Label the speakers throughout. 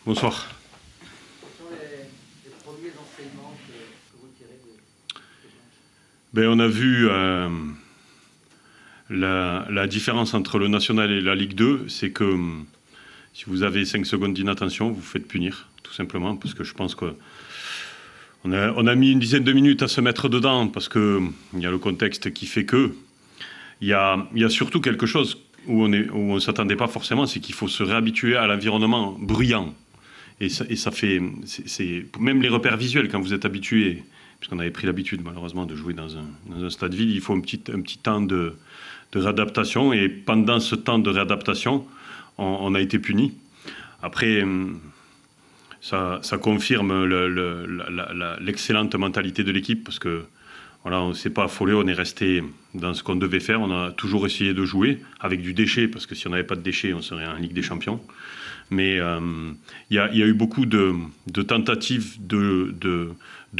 Speaker 1: Bonsoir.
Speaker 2: Quels sont les premiers enseignements que vous tirez de ce match?
Speaker 1: On a vu la différence entre le National et la Ligue 2, c'est que si vous avez 5 secondes d'inattention, vous faites punir, tout simplement, parce que je pense qu'on a mis une dizaine de minutes à se mettre dedans, parce qu'il y a le contexte qui fait que. Il y a surtout quelque chose où on ne s'attendait pas forcément, c'est qu'il faut se réhabituer à l'environnement bruyant. Et ça fait... même les repères visuels, quand vous êtes habitué, puisqu'on avait pris l'habitude malheureusement de jouer dans un stade vide, il faut un petit temps de réadaptation. Et pendant ce temps de réadaptation, on a été punis. Après, ça confirme l'excellente mentalité de l'équipe, parce que voilà, on ne s'est pas affolé, on est resté dans ce qu'on devait faire. On a toujours essayé de jouer avec du déchet, parce que si on n'avait pas de déchets, on serait en Ligue des Champions. Mais il y a eu beaucoup de tentatives de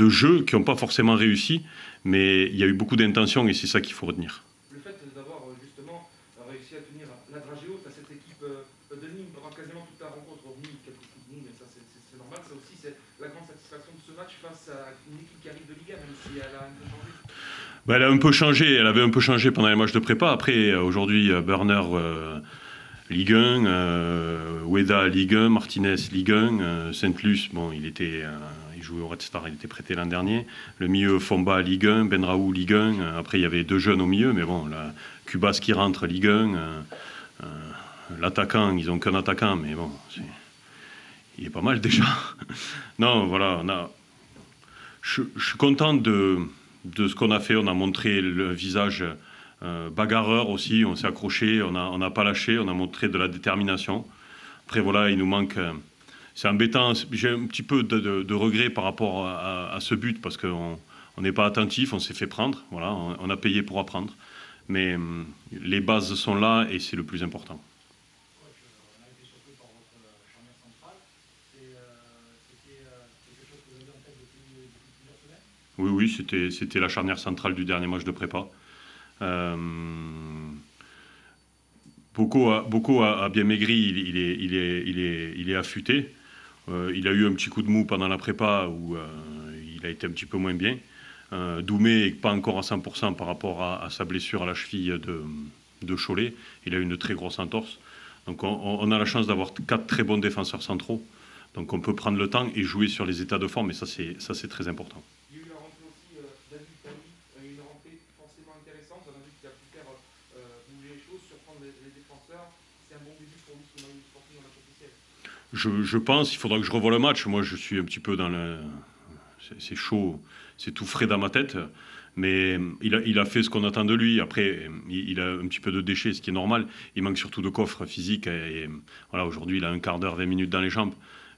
Speaker 1: jeux qui n'ont pas forcément réussi, mais il y a eu beaucoup d'intentions et c'est ça qu'il faut retenir.
Speaker 3: Le fait d'avoir justement réussi à tenir la dragée haute à cette équipe de Nîmes pendant quasiment toute la rencontre, hormis quelques coups de Nîmes, mais ça c'est normal, ça aussi c'est la grande satisfaction de ce match face à une équipe qui arrive de Ligue 1, même si elle a un peu changé.
Speaker 1: Elle a un peu changé, elle avait un peu changé pendant les matchs de prépa. Après, aujourd'hui, Burner... Ligue 1, Ueda Ligue 1, Martinez Ligue 1, Saint-Luce, bon, il jouait au Red Star, il était prêté l'an dernier. Le milieu, Fomba Ligue 1, Benraou Ligue 1. Après, il y avait 2 jeunes au milieu, mais bon, Cubas qui rentre Ligue 1. L'attaquant, ils n'ont qu'un attaquant, mais bon, il est pas mal déjà. Non, voilà, je suis content de ce qu'on a fait. On a montré le visage... bagarreur aussi, on s'est accroché, on n'a pas lâché, on a montré de la détermination. Après voilà, il nous manque... c'est embêtant, j'ai un petit peu de regret par rapport à ce but, parce qu'on n'est pas attentif, on s'est fait prendre, voilà, on a payé pour apprendre. Mais les bases sont là et c'est le plus important.
Speaker 2: On a été surpris par votre charnière centrale. C'était quelque chose que vous avez en tête depuis plusieurs semaines?
Speaker 1: Oui, c'était la charnière centrale du dernier match de prépa. Boko a bien maigri, il est affûté. Il a eu un petit coup de mou pendant la prépa où il a été un petit peu moins bien. Doumé n'est pas encore à 100% par rapport à sa blessure à la cheville de Cholet. Il a eu une très grosse entorse. Donc on a la chance d'avoir 4 très bons défenseurs centraux. Donc on peut prendre le temps et jouer sur les états de forme, et ça c'est très important.
Speaker 3: Il y a eu la rentrée aussi David Tani, une rentrée forcément intéressante. On a vu qu'il a pu faire bouger les choses, surprendre les défenseurs. C'est un bon début pour lui sur le Sporting en match officiel.
Speaker 1: Je pense, il faudra que je revoie le match. Moi, je suis un petit peu dans le... C'est chaud, c'est tout frais dans ma tête. Mais il a fait ce qu'on attend de lui. Après, il a un petit peu de déchets, ce qui est normal. Il manque surtout de coffre physique. Et voilà, aujourd'hui, il a un quart d'heure, 20 minutes dans les jambes.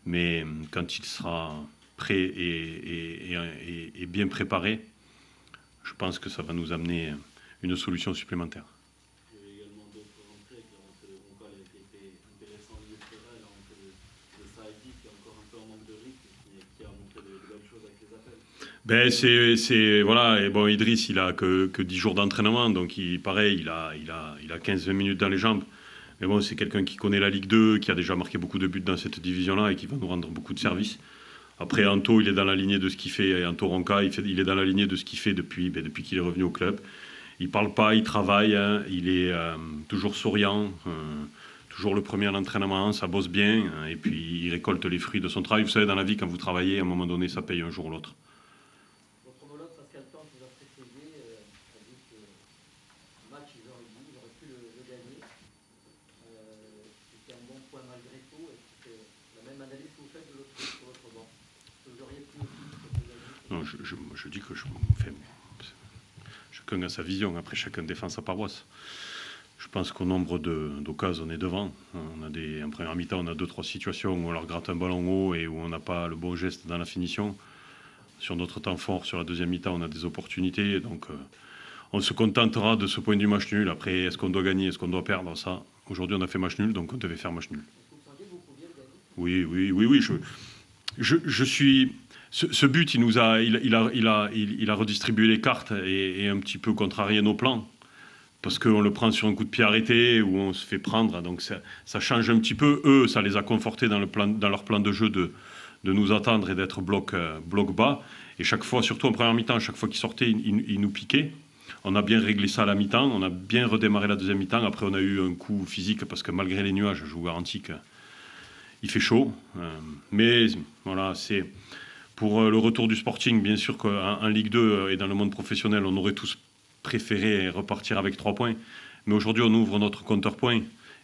Speaker 1: Mais quand il sera prêt et bien préparé, je pense que ça va nous amener une solution supplémentaire.
Speaker 4: Il y a également d'autres rentrées, qui la rentrée de Roncal a été intéressant au milieu de terrain, la rentrée de Saïdi qui est encore un peu en manque de rythme, qui a montré de belles choses avec les appels.
Speaker 1: Voilà, et bon, Idriss, il a que 10 jours d'entraînement, donc pareil, il a 15-20 minutes dans les jambes. Mais bon, c'est quelqu'un qui connaît la Ligue 2, qui a déjà marqué beaucoup de buts dans cette division-là et qui va nous rendre beaucoup de services. Après, Anto, il est dans la lignée de ce qu'il fait. Et Anto Ronca, il est dans la lignée de ce qu'il fait depuis qu'il est revenu au club. Il ne parle pas, il travaille, hein, il est toujours souriant, toujours le premier à l'entraînement, ça bosse bien, et puis il récolte les fruits de son travail. Vous savez, dans la vie, quand vous travaillez, à un moment donné, ça paye un jour ou l'autre.
Speaker 2: Votre homologue Pascal Tange vous a précisé, a dit que le match, ils auraient pu le gagner. C'était un bon point malgré tout. Et c'était la même analyse que vous faites de sur votre banc. Vous auriez pu aussi...
Speaker 1: Non, je dis que chacun a sa vision, après chacun défend sa paroisse. Je pense qu'au nombre d'occasions, on est devant. En première mi-temps, on a 2-3 situations où on leur gratte un ballon haut et où on n'a pas le bon geste dans la finition. Sur notre temps fort, sur la deuxième mi-temps, on a des opportunités. Donc, on se contentera de ce point du match nul. Après, est-ce qu'on doit gagner, est-ce qu'on doit perdre? Ça, aujourd'hui, on a fait match nul, donc on devait faire match nul. Oui. Je suis... Ce but, il a redistribué les cartes et un petit peu contrarié nos plans. parce qu'on le prend sur un coup de pied arrêté ou on se fait prendre. Donc ça change un petit peu. Eux, ça les a confortés dans leur plan de jeu de nous attendre et d'être bloc bas. Et chaque fois, surtout en première mi-temps, chaque fois qu'ils sortaient, ils nous piquaient. On a bien réglé ça à la mi-temps. On a bien redémarré la deuxième mi-temps. Après, on a eu un coup physique parce que malgré les nuages, je vous garantis qu'il fait chaud. Mais voilà, c'est pour le retour du Sporting, bien sûr qu'en Ligue 2 et dans le monde professionnel, on aurait tous préféré repartir avec 3 points. Mais aujourd'hui, on ouvre notre compteur points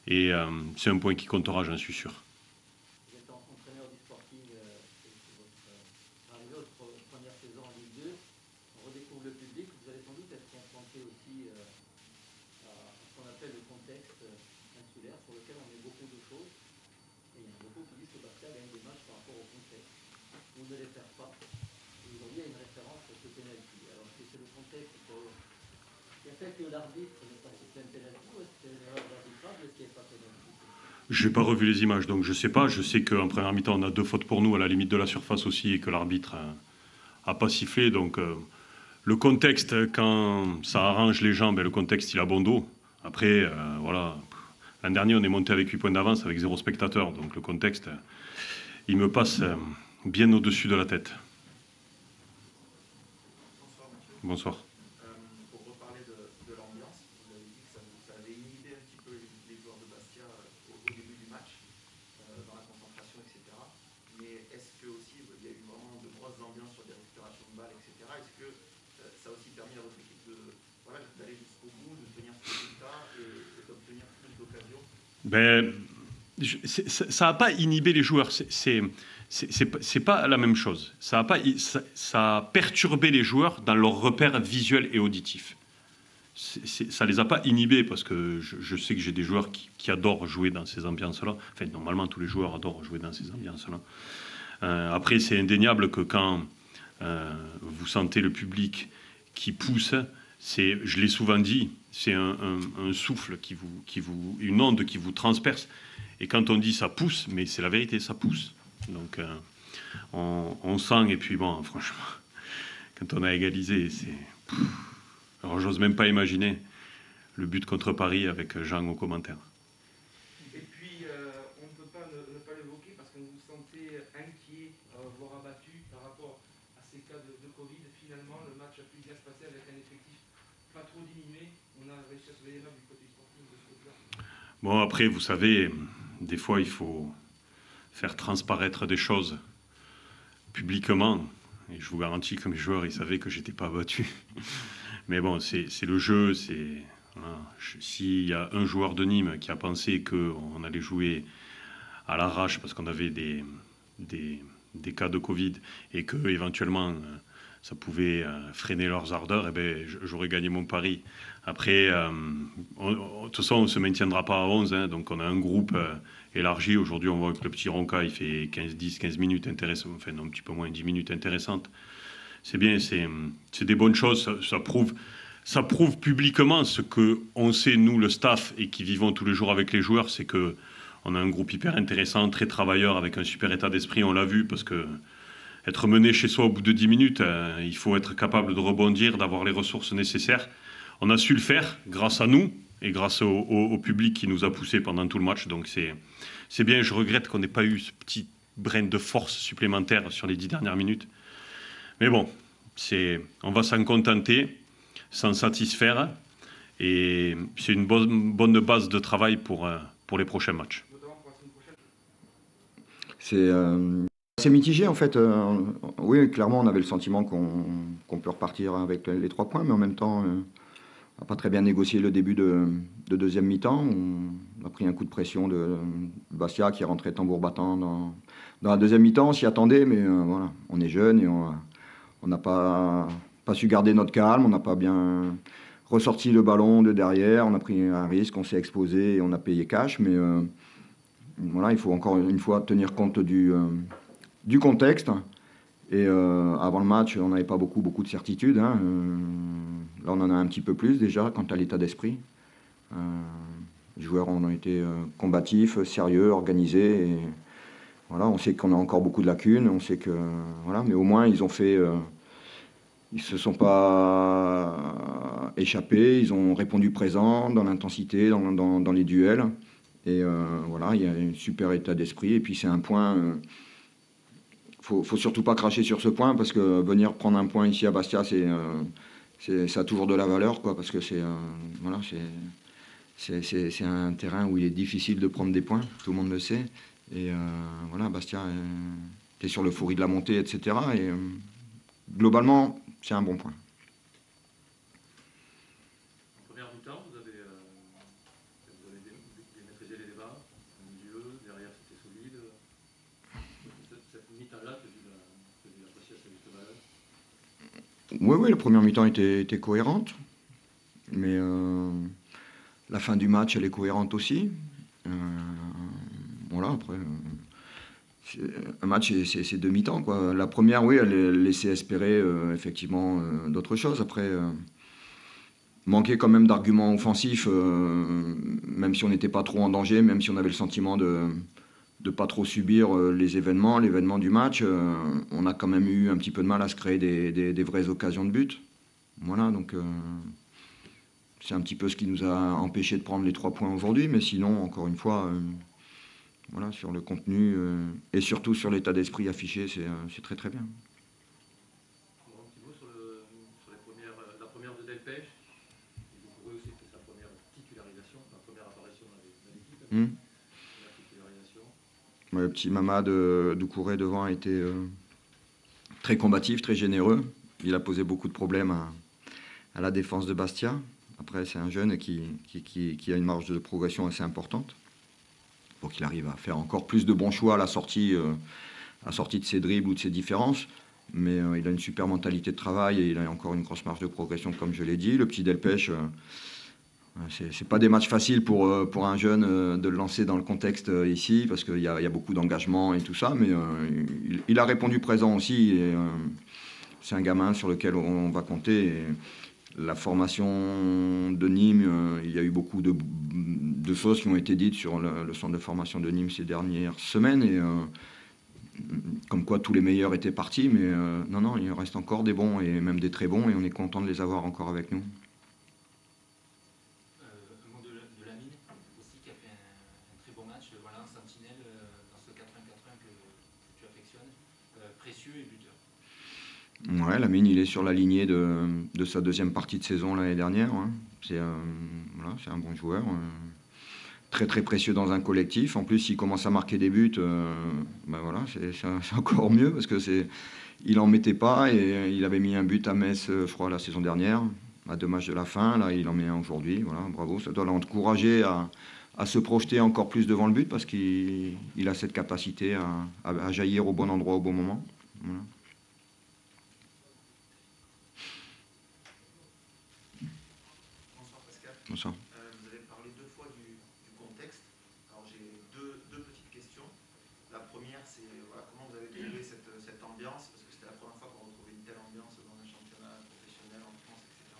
Speaker 1: et c'est un point qui comptera, j'en suis sûr.
Speaker 5: Vous êtes entraîneur du Sporting, c'est votre première saison en Ligue 2. On redécouvre le public. Vous allez sans doute être confronté aussi à ce qu'on appelle le contexte insulaire, sur lequel on met beaucoup de choses. Et il y en a beaucoup qui disent que Bastia gagne des matchs par rapport au contexte. Vous ne les perdez pas. Aujourd'hui, il y a une référence à ce penalty. Alors, est-ce que c'est le contexte qui a fait que l'arbitre n'est pas sifflé un penalty, ou est-ce que c'est une erreur d'arbitrage, ou est-ce qu'il n'y a pas penalty?
Speaker 1: Je n'ai pas revu les images, donc je ne sais pas. Je sais qu'en première mi-temps, on a 2 fautes pour nous, à la limite de la surface aussi, et que l'arbitre n'a pas sifflé. Donc le contexte, quand ça arrange les gens, ben, le contexte, il a bon dos. Après, voilà. L'an dernier, on est monté avec 8 points d'avance, avec 0 spectateur. Donc le contexte, il me passe bien au-dessus de la tête.
Speaker 6: Bonsoir Mathieu.
Speaker 1: Bonsoir.
Speaker 6: Pour reparler de l'ambiance, vous avez dit que ça avait inhibé un petit peu les joueurs de Bastia au début du match, dans la concentration, etc. Mais est-ce que aussi il y a eu vraiment de grosses ambiances sur des récupérations de balles, etc. Est-ce que ça a aussi permis à votre équipe d'aller jusqu'au bout, de tenir ce résultat et d'obtenir plus d'occasions?
Speaker 1: Ben, ça n'a pas inhibé les joueurs. C'est pas la même chose. Ça a perturbé les joueurs dans leurs repères visuels et auditifs. Ça les a pas inhibés parce que je sais que j'ai des joueurs qui adorent jouer dans ces ambiances-là. Enfin, normalement, tous les joueurs adorent jouer dans ces ambiances-là. Après, c'est indéniable que quand vous sentez le public qui pousse, je l'ai souvent dit, c'est un souffle une onde qui vous transperce. Et quand on dit ça pousse, mais c'est la vérité, ça pousse. Donc on sent, et puis bon, franchement, quand on a égalisé, alors j'ose même pas imaginer le but contre Paris avec Jean au commentaire.
Speaker 3: Et puis, on ne peut pas ne pas l'évoquer parce que vous vous sentez inquiet, voire abattu par rapport à ces cas de Covid. Finalement, le match a pu bien se passer avec un effectif pas trop diminué. On a réussi à sauver les meubles du côté sportif de ce côté-là.
Speaker 1: Bon, après, vous savez, des fois, il faut faire transparaître des choses publiquement. Et je vous garantis que mes joueurs, ils savaient que j'étais pas abattu. Mais bon, c'est le jeu. Voilà. S'il y a un joueur de Nîmes qui a pensé qu'on allait jouer à l'arrache parce qu'on avait des cas de Covid et que éventuellement ça pouvait freiner leurs ardeurs, eh ben, j'aurais gagné mon pari. Après, de toute façon, on ne se maintiendra pas à 11, hein, donc on a un groupe élargi. Aujourd'hui, on voit que le petit Ronca, il fait 15 minutes intéressantes, enfin non, un petit peu moins, 10 minutes intéressantes. C'est bien, c'est des bonnes choses, ça prouve publiquement ce qu'on sait, nous, le staff, et qui vivons tous les jours avec les joueurs, c'est qu'on a un groupe hyper intéressant, très travailleur, avec un super état d'esprit, on l'a vu, parce que être mené chez soi au bout de 10 minutes, il faut être capable de rebondir, d'avoir les ressources nécessaires. On a su le faire grâce à nous et grâce au public qui nous a poussés pendant tout le match. Donc c'est bien, je regrette qu'on n'ait pas eu ce petit brin de force supplémentaire sur les 10 dernières minutes. Mais bon, on va s'en contenter, s'en satisfaire. Et c'est une bonne base de travail pour les prochains matchs.
Speaker 7: C'est mitigé en fait. Oui, clairement, on avait le sentiment qu'on peut repartir avec les 3 points, mais en même temps, on n'a pas très bien négocié le début de deuxième mi-temps. On a pris un coup de pression de Bastia qui est rentré tambour battant dans la deuxième mi-temps. On s'y attendait, mais voilà, on est jeune et on n'a pas su garder notre calme. On n'a pas bien ressorti le ballon de derrière. On a pris un risque, on s'est exposé et on a payé cash. Mais voilà, il faut encore une fois tenir compte du contexte. Et avant le match, on n'avait pas beaucoup de certitudes. Hein. Là, on en a un petit peu plus déjà quant à l'état d'esprit. Les joueurs ont été combatifs, sérieux, organisés. Et voilà, on sait qu'on a encore beaucoup de lacunes. On sait que voilà, mais au moins ils ont fait Ils ne se sont pas échappés, ils ont répondu présent dans l'intensité, dans les duels. Et voilà, il y a un super état d'esprit. Et puis c'est un point, faut surtout pas cracher sur ce point, parce que venir prendre un point ici à Bastia, ça a toujours de la valeur, quoi, parce que voilà, c'est un terrain où il est difficile de prendre des points, tout le monde le sait. Et voilà, Bastia est sur l'euphorie de la montée, etc. Et globalement, c'est un bon point.
Speaker 4: En première mi-temps, vous avez maîtrisé les débats, au milieu, derrière c'était solide. Cette mi-temps-là, tu as dû l'apprécier à sa juste valeur.
Speaker 7: Oui, la première mi-temps était cohérente, mais la fin du match, elle est cohérente aussi. Voilà, après, un match, c'est deux mi-temps, quoi. La première, oui, elle laissait espérer effectivement d'autres choses. Après, manquait quand même d'arguments offensifs, même si on n'était pas trop en danger, même si on avait le sentiment de pas trop subir l'événement du match. On a quand même eu un petit peu de mal à se créer des vraies occasions de but. Voilà, donc c'est un petit peu ce qui nous a empêché de prendre les 3 points aujourd'hui, mais sinon, encore une fois, voilà, sur le contenu et surtout sur l'état d'esprit affiché, c'est très très bien.
Speaker 4: Un petit mot sur la première de Delpech. Pour eux, c'était sa première titularisation, la première apparition dans l'équipe. Première titularisation.
Speaker 7: Le petit Mamad Doucouré devant a été très combatif, très généreux. Il a posé beaucoup de problèmes à la défense de Bastia. Après, c'est un jeune qui a une marge de progression assez importante. Pour qu'il arrive à faire encore plus de bons choix à la sortie de ses dribbles ou de ses différences. Mais il a une super mentalité de travail et il a encore une grosse marge de progression, comme je l'ai dit. Le petit Delpech, c'est pas des matchs faciles pour un jeune de le lancer dans le contexte ici, parce qu'il y a beaucoup d'engagement et tout ça. Mais il a répondu présent aussi. Et c'est un gamin sur lequel on va compter. Et la formation de Nîmes, il y a eu beaucoup de choses qui ont été dites sur le centre de formation de Nîmes ces dernières semaines. Et comme quoi tous les meilleurs étaient partis. Mais non, il reste encore des bons et même des très bons. Et on est content de les avoir encore avec nous.
Speaker 5: Un mot de Lamine aussi, qui a fait un très bon match. Voilà, un sentinelle dans ce 80-80 que tu affectionnes. Précieux et buteur.
Speaker 7: Ouais, Lamine, il est sur la lignée de sa deuxième partie de saison l'année dernière. Hein. C'est un bon joueur. Très très précieux dans un collectif. En plus, s'il commence à marquer des buts, voilà, c'est encore mieux, parce que il en mettait pas, et il avait mis un but à Metz, je crois, la saison dernière, à 2 matchs de la fin. Là, il en met un aujourd'hui. Voilà, bravo. Ça doit l'encourager à se projeter encore plus devant le but, parce qu'il a cette capacité à jaillir au bon endroit au bon moment. Voilà.
Speaker 6: Bonsoir Pascal.
Speaker 7: Bonsoir.
Speaker 6: Vous avez parlé 2 fois du contexte. Alors j'ai deux petites questions. La première, c'est comment vous avez trouvé cette ambiance, parce que c'était la première fois qu'on retrouvait une telle ambiance dans un championnat professionnel en France, etc.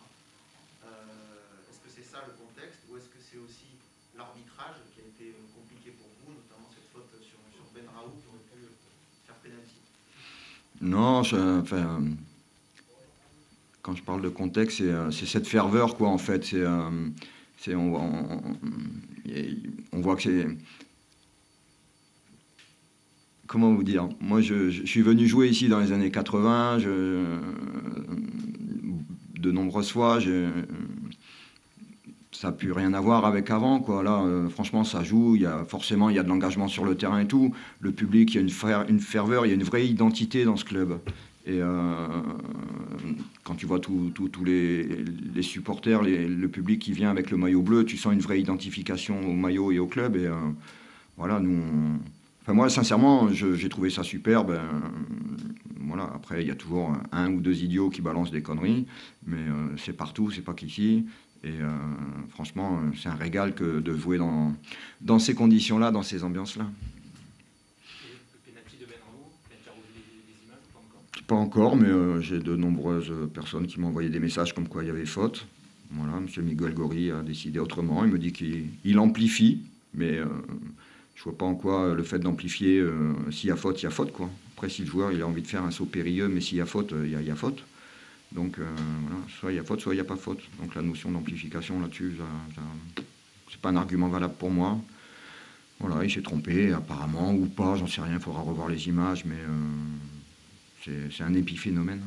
Speaker 6: Est-ce que c'est ça le contexte, ou est-ce que c'est aussi l'arbitrage qui a été compliqué pour vous, notamment cette faute sur Benraoult qui aurait pu faire pénalty?
Speaker 7: Non, quand je parle de contexte, c'est cette ferveur, quoi, en fait. On voit que c'est... Comment vous dire? Moi, je suis venu jouer ici dans les années 80, de nombreuses fois. Ça n'a plus rien à voir avec avant, quoi. Là, franchement, ça joue. Forcément, il y a de l'engagement sur le terrain et tout. Le public, il y a une ferveur, il y a une vraie identité dans ce club. Et quand tu vois tous les supporters, le public qui vient avec le maillot bleu, tu sens une vraie identification au maillot et au club. Et voilà, moi, sincèrement, j'ai trouvé ça superbe. Voilà, après, il y a toujours 1 ou 2 idiots qui balancent des conneries, mais c'est partout, c'est pas qu'ici. Et franchement, c'est un régal que de jouer dans ces conditions-là, dans ces ambiances-là.
Speaker 5: Le pénalty de Benraoult, tu as revu les images ou pas encore?
Speaker 7: Pas encore, mais j'ai de nombreuses personnes qui m'ont envoyé des messages comme quoi il y avait faute. Voilà, M. Miguel Gori a décidé autrement. Il me dit qu'il amplifie, mais je vois pas en quoi le fait d'amplifier, s'il y a faute, quoi. Après, si le joueur il a envie de faire un saut périlleux, mais s'il y a faute, il y a faute. Donc voilà, soit il y a faute, soit il n'y a pas faute. Donc la notion d'amplification là-dessus, c'est pas un argument valable pour moi. Voilà, il s'est trompé, apparemment, ou pas, j'en sais rien, il faudra revoir les images, mais c'est un épiphénomène.